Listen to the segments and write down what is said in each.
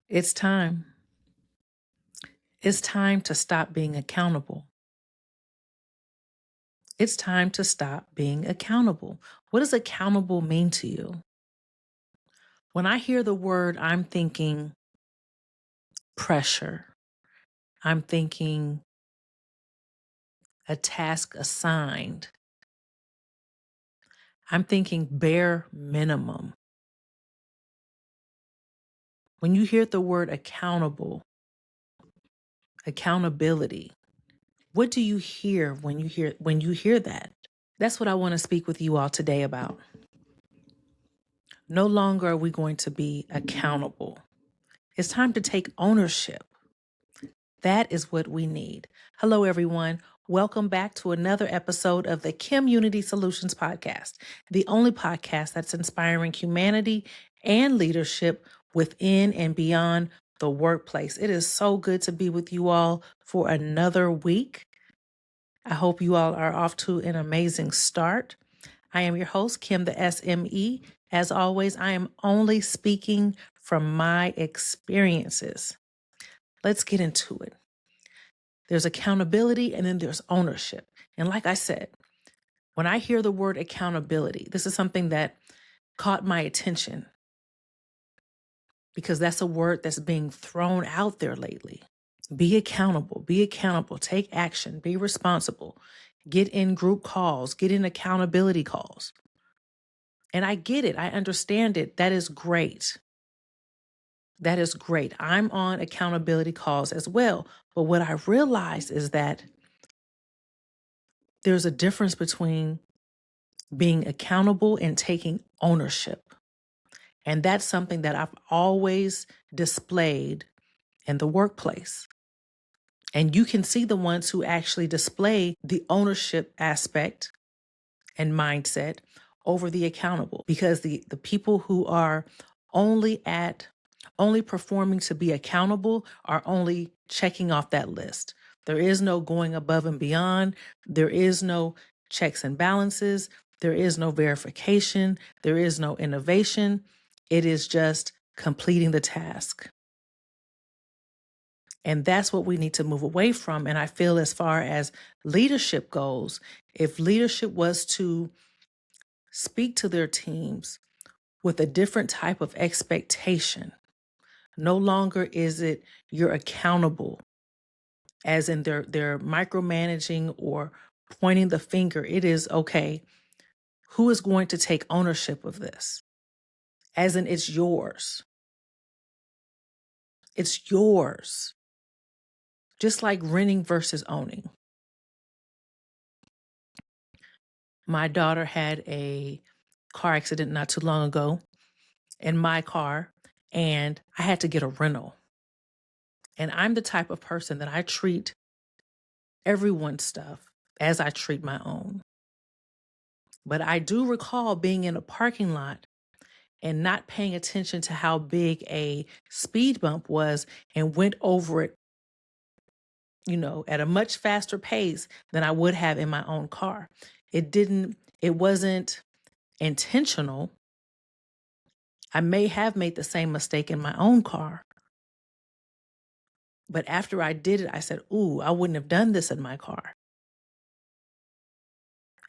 It's time. It's time to stop being accountable. It's time to stop being accountable. What does accountable mean to you? When I hear the word, I'm thinking pressure. I'm thinking a task assigned. I'm thinking bare minimum. When you hear the word accountability, what do you hear when you hear that? That's what I want to speak with you all today about. No longer are we going to be accountable. It's time to take ownership. That is what we need. Hello, everyone. Welcome back to another episode of the KimUnity Soulutions podcast, the only podcast that's inspiring humanity and leadership within and beyond the workplace. It is so good to be with you all for another week. I hope you all are off to an amazing start. I am your host, Kim the SME. As always, I am only speaking from my experiences. Let's get into it. There's accountability and then there's ownership. And like I said, when I hear the word accountability, this is something that caught my attention because that's a word that's being thrown out there lately. Be accountable, take action, be responsible, get in group calls, get in accountability calls. And I get it. I understand it. That is great. That is great. I'm on accountability calls as well. But what I realized is that there's a difference between being accountable and taking ownership. And that's something that I've always displayed in the workplace. And you can see the ones who actually display the ownership aspect and mindset over the accountable, because the people who are only performing to be accountable are only checking off that list. There is no going above and beyond. There is no checks and balances. There is no verification. There is no innovation. It is just completing the task. And that's what we need to move away from. And I feel as far as leadership goes, if leadership was to speak to their teams with a different type of expectation, no longer is it you're accountable, as in they're micromanaging or pointing the finger. It is, okay, who is going to take ownership of this? As in, it's yours. It's yours. Just like renting versus owning. My daughter had a car accident not too long ago in my car, and I had to get a rental. And I'm the type of person that I treat everyone's stuff as I treat my own. But I do recall being in a parking lot and not paying attention to how big a speed bump was and went over it, at a much faster pace than I would have in my own car. It wasn't intentional. I may have made the same mistake in my own car. But after I did it, I said, ooh, I wouldn't have done this in my car.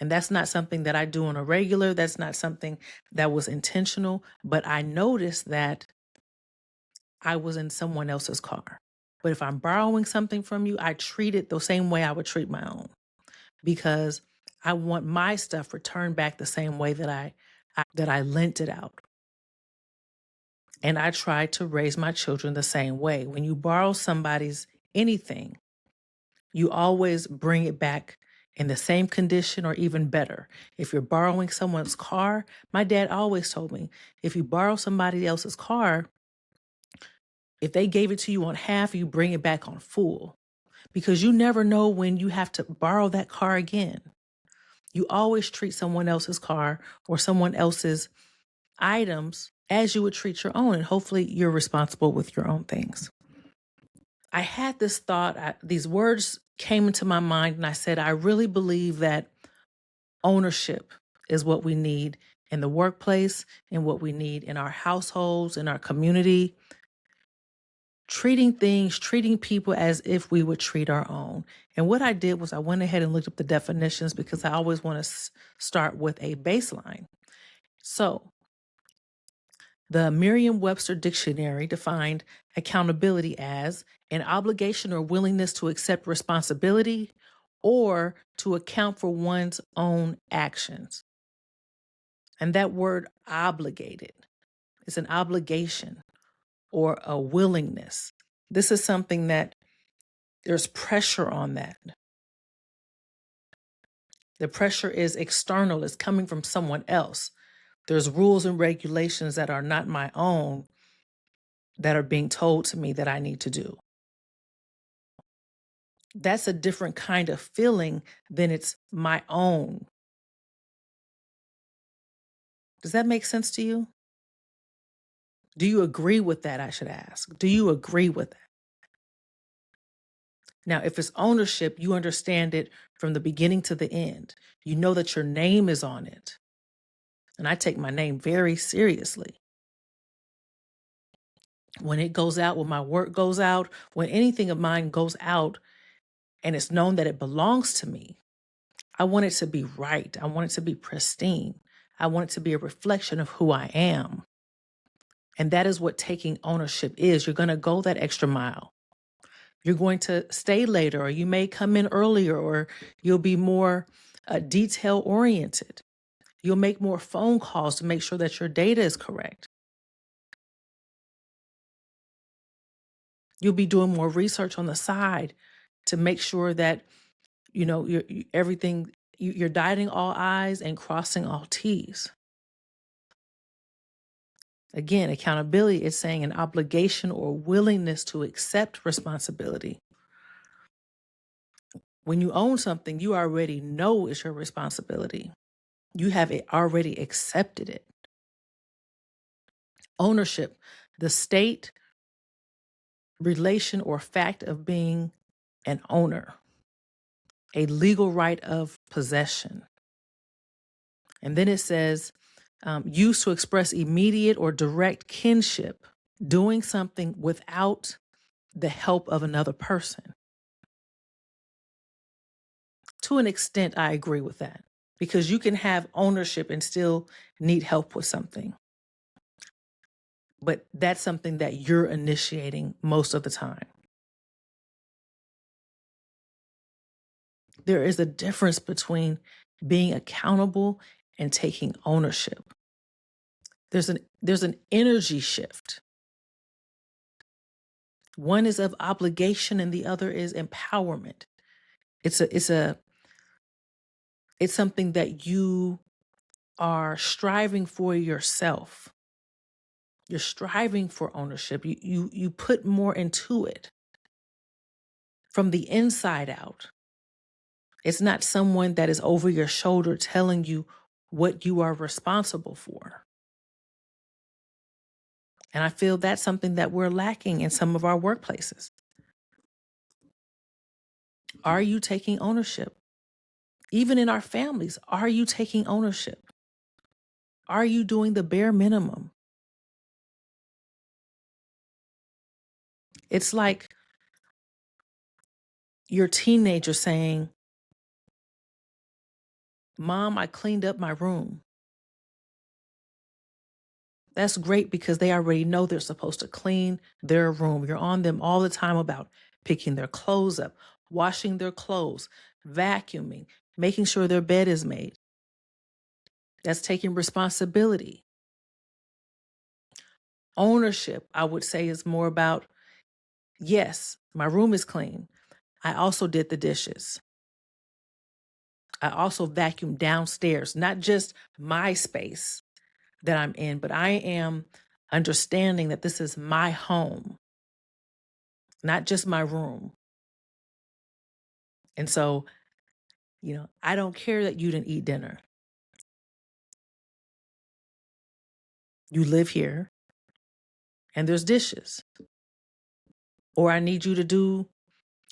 And that's not something that I do on a regular. That's not something that was intentional. But I noticed that I was in someone else's car. But if I'm borrowing something from you, I treat it the same way I would treat my own, because I want my stuff returned back the same way that I lent it out. And I try to raise my children the same way. When you borrow somebody's anything, you always bring it back in the same condition or even better. If you're borrowing someone's car, my dad always told me, if you borrow somebody else's car, if they gave it to you on half, you bring it back on full, because you never know when you have to borrow that car again. You always treat someone else's car or someone else's items as you would treat your own, and hopefully you're responsible with your own things. I had this thought, these words came into my mind, and I said, I really believe that ownership is what we need in the workplace and what we need in our households, in our community. treating people as if we would treat our own. And what I did was I went ahead and looked up the definitions because I always want to start with a baseline. So the Merriam-Webster Dictionary defined accountability as an obligation or willingness to accept responsibility or to account for one's own actions. And that word obligated is an obligation or a willingness. This is something that there's pressure on that. The pressure is external, it's coming from someone else. There's rules and regulations that are not my own that are being told to me that I need to do. That's a different kind of feeling than it's my own. Does that make sense to you? Do you agree with that, I should ask? Do you agree with that? Now, if it's ownership, you understand it from the beginning to the end. You know that your name is on it. And I take my name very seriously. When it goes out, when my work goes out, when anything of mine goes out and it's known that it belongs to me, I want it to be right. I want it to be pristine. I want it to be a reflection of who I am. And that is what taking ownership is. You're going to go that extra mile. You're going to stay later, or you may come in earlier, or you'll be more detail oriented. You'll make more phone calls to make sure that your data is correct. You'll be doing more research on the side to make sure that, you know, you're dotting all I's and crossing all T's. Again, accountability is saying an obligation or willingness to accept responsibility. When you own something, you already know it's your responsibility. You have already accepted it. Ownership, the state, relation, or fact of being an owner, a legal right of possession. And then it says, used to express immediate or direct kinship, doing something without the help of another person. To an extent, I agree with that, because you can have ownership and still need help with something. But that's something that you're initiating most of the time. There is a difference between being accountable and taking ownership. There's an energy shift. One is of obligation and the other is empowerment. It's something that you are striving for yourself. You're striving for ownership. You put more into it from the inside out. It's not someone that is over your shoulder telling you what you are responsible for. And I feel that's something that we're lacking in some of our workplaces. Are you taking ownership? Even in our families, are you taking ownership? Are you doing the bare minimum? It's like your teenager saying, "Mom, I cleaned up my room." That's great because they already know they're supposed to clean their room. You're on them all the time about picking their clothes up, washing their clothes, vacuuming, making sure their bed is made. That's taking responsibility. Ownership, I would say, is more about, yes, my room is clean. I also did the dishes. I also vacuumed downstairs, not just my space that I'm in, but I am understanding that this is my home, not just my room. And so, I don't care that you didn't eat dinner. You live here and there's dishes. Or I need you to do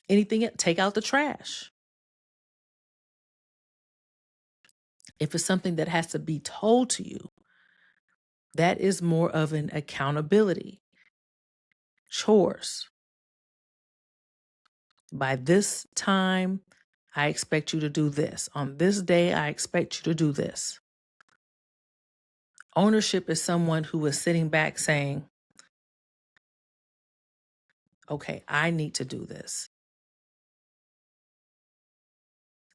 anything, take out the trash. If it's something that has to be told to you, that is more of an accountability. Chores. By this time, I expect you to do this. On this day, I expect you to do this. Ownership is someone who is sitting back saying, okay, I need to do this.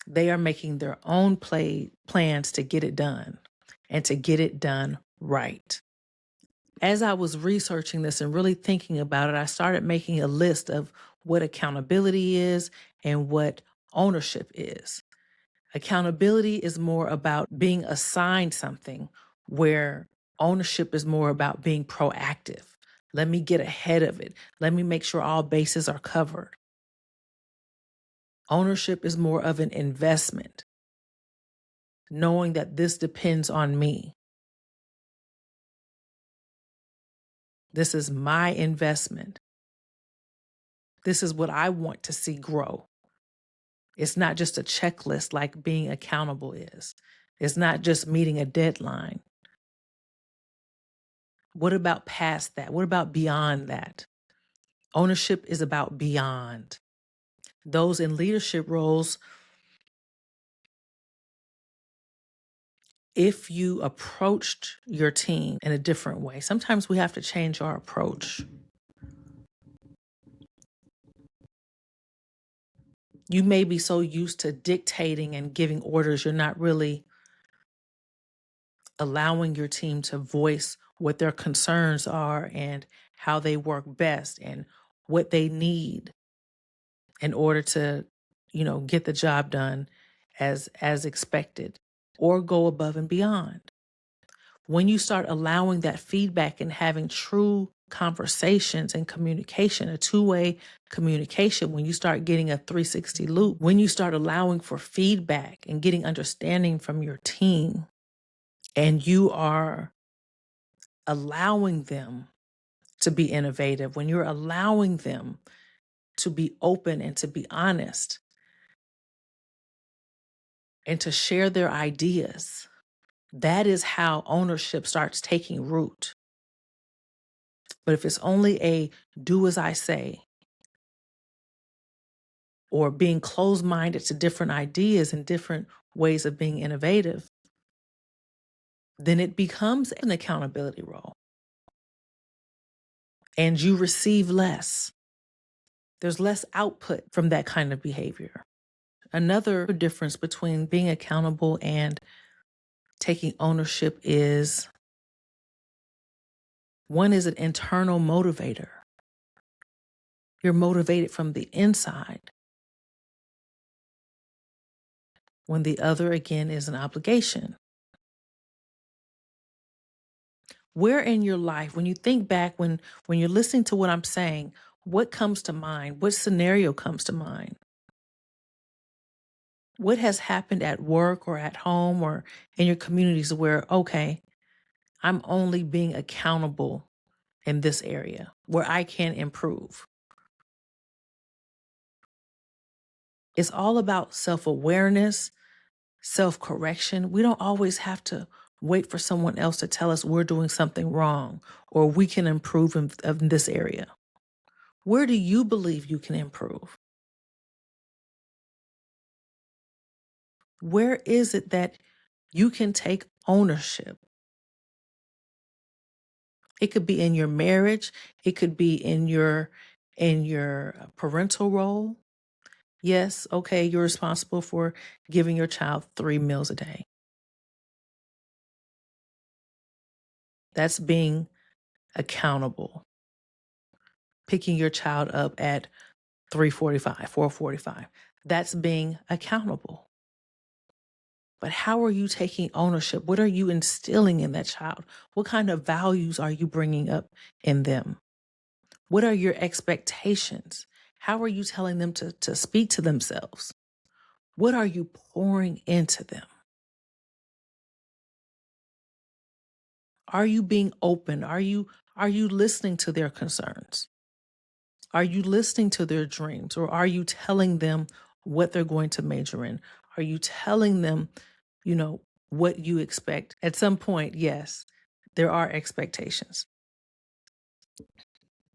They are making their own plans to get it done and to get it done right. As I was researching this and really thinking about it, I started making a list of what accountability is and what ownership is. Accountability is more about being assigned something, where ownership is more about being proactive. Let me get ahead of it. Let me make sure all bases are covered. Ownership is more of an investment, knowing that this depends on me. This is my investment. This is what I want to see grow. It's not just a checklist like being accountable is. It's not just meeting a deadline. What about past that? What about beyond that? Ownership is about beyond. Those in leadership roles, if you approached your team in a different way, sometimes we have to change our approach. You may be so used to dictating and giving orders, you're not really allowing your team to voice what their concerns are and how they work best and what they need in order to, get the job done as expected or go above and beyond. When you start allowing that feedback and having true conversations and communication, a two-way communication, when you start getting a 360 loop, when you start allowing for feedback and getting understanding from your team, and you are allowing them to be innovative, when you're allowing them to be open and to be honest and to share their ideas, that is how ownership starts taking root. But if it's only a do as I say, or being closed-minded to different ideas and different ways of being innovative, then it becomes an accountability role. And you receive less. There's less output from that kind of behavior. Another difference between being accountable and taking ownership is one is an internal motivator. You're motivated from the inside. When the other, again, is an obligation. Where in your life, when you think back, when you're listening to what I'm saying, what comes to mind? What scenario comes to mind? What has happened at work or at home or in your communities where, okay, I'm only being accountable in this area where I can improve? It's all about self-awareness, self-correction. We don't always have to wait for someone else to tell us we're doing something wrong or we can improve in this area. Where do you believe you can improve? Where is it that you can take ownership? It could be in your marriage. It could be in your parental role. Yes, okay, you're responsible for giving your child 3 meals a day. That's being accountable. Picking your child up at 3:45, 4:45. That's being accountable. But how are you taking ownership? What are you instilling in that child? What kind of values are you bringing up in them? What are your expectations? How are you telling them to speak to themselves? What are you pouring into them? Are you being open? Are you listening to their concerns? Are you listening to their dreams, or are you telling them what they're going to major in? Are you telling them, what you expect? At some point, yes, there are expectations.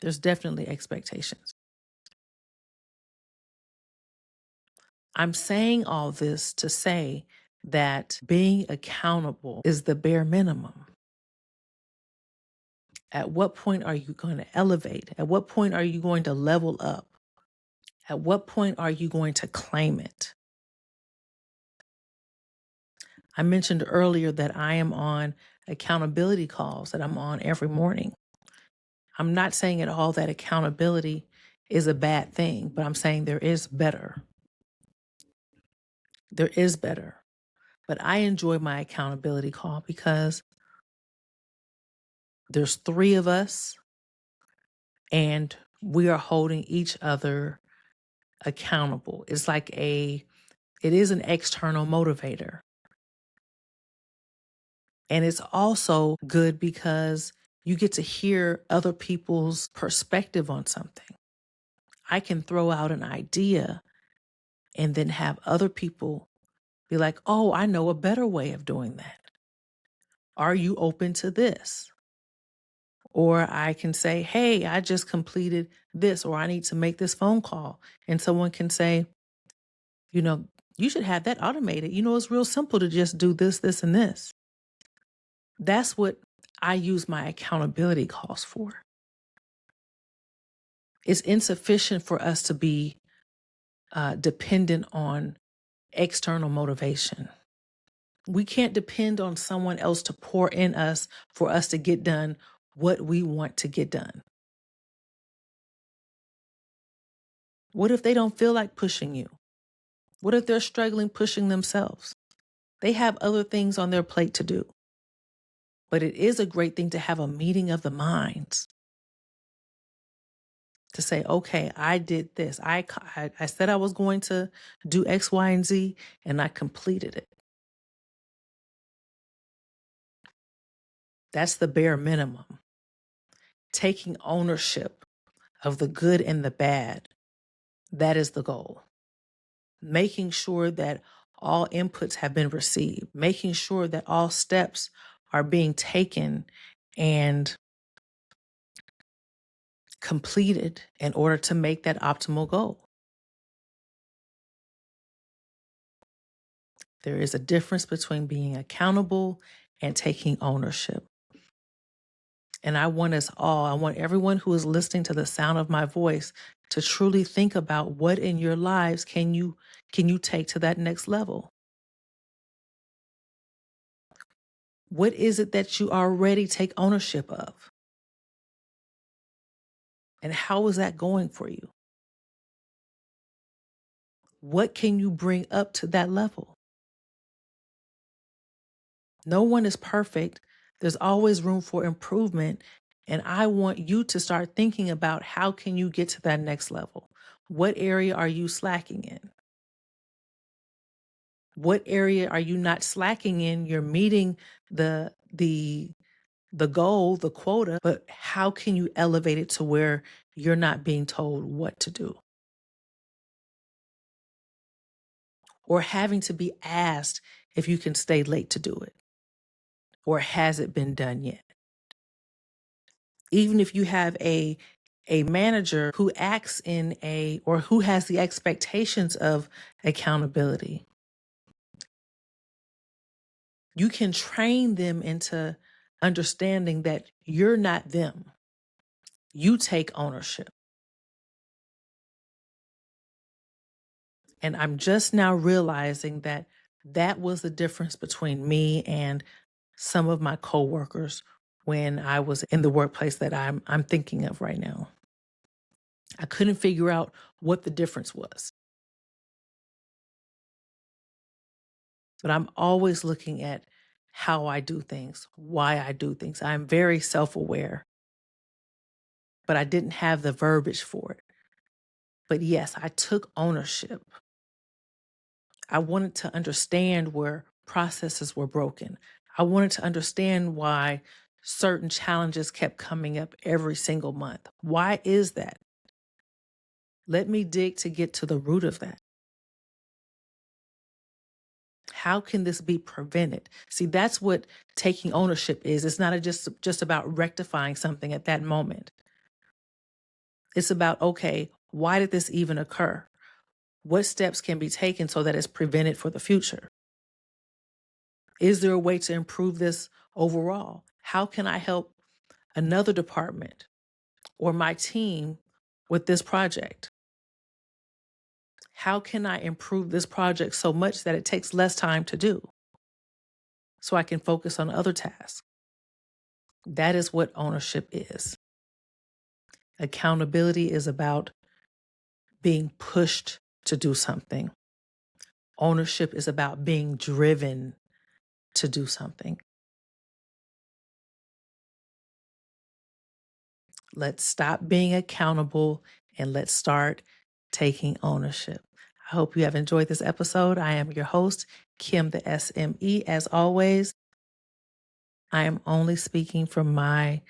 There's definitely expectations. I'm saying all this to say that being accountable is the bare minimum. At what point are you going to elevate? At what point are you going to level up? At what point are you going to claim it? I mentioned earlier that I am on accountability calls that I'm on every morning. I'm not saying at all that accountability is a bad thing, but I'm saying there is better. There is better. But I enjoy my accountability call because there's 3 of us and we are holding each other accountable. It's like it is an external motivator. And it's also good because you get to hear other people's perspective on something. I can throw out an idea and then have other people be like, oh, I know a better way of doing that. Are you open to this? Or I can say, hey, I just completed this, or I need to make this phone call. And someone can say, you should have that automated. It's real simple to just do this, this, and this. That's what I use my accountability calls for. It's insufficient for us to be dependent on external motivation. We can't depend on someone else to pour in us for us to get done what we want to get done. What if they don't feel like pushing you? What if they're struggling pushing themselves? They have other things on their plate to do. But it is a great thing to have a meeting of the minds to say, okay, I did this. I said I was going to do X, Y, and Z, and I completed it. That's the bare minimum. Taking ownership of the good and the bad, that is the goal. Making sure that all inputs have been received, making sure that all steps are being taken and completed in order to make that optimal goal. There is a difference between being accountable and taking ownership. And I want everyone who is listening to the sound of my voice to truly think about what in your lives can you take to that next level? What is it that you already take ownership of? And how is that going for you? What can you bring up to that level? No one is perfect. There's always room for improvement. And I want you to start thinking about how can you get to that next level? What area are you slacking in? What area are you not slacking in? You're meeting the goal, the quota, but how can you elevate it to where you're not being told what to do? Or having to be asked if you can stay late to do it? Or has it been done yet? Even if you have a manager who acts or who has the expectations of accountability, you can train them into understanding that you're not them. You take ownership. And I'm just now realizing that that was the difference between me and some of my coworkers when I was in the workplace that I'm thinking of right now. I couldn't figure out what the difference was. But I'm always looking at how I do things, why I do things. I'm very self-aware, but I didn't have the verbiage for it. But yes, I took ownership. I wanted to understand where processes were broken. I wanted to understand why certain challenges kept coming up every single month. Why is that? Let me dig to get to the root of that. How can this be prevented? See, that's what taking ownership is. It's not just about rectifying something at that moment. It's about, okay, why did this even occur? What steps can be taken so that it's prevented for the future? Is there a way to improve this overall? How can I help another department or my team with this project? How can I improve this project so much that it takes less time to do so I can focus on other tasks? That is what ownership is. Accountability is about being pushed to do something. Ownership is about being driven to do something. Let's stop being accountable and let's start taking ownership. I hope you have enjoyed this episode. I am your host, Kim the SME. As always, I am only speaking from my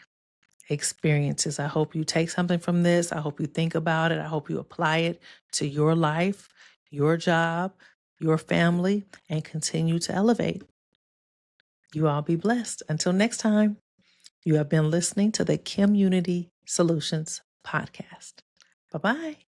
experiences. I hope you take something from this. I hope you think about it. I hope you apply it to your life, your job, your family, and continue to elevate. You all be blessed. Until next time, you have been listening to the KimUnity Solutions podcast. Bye-bye.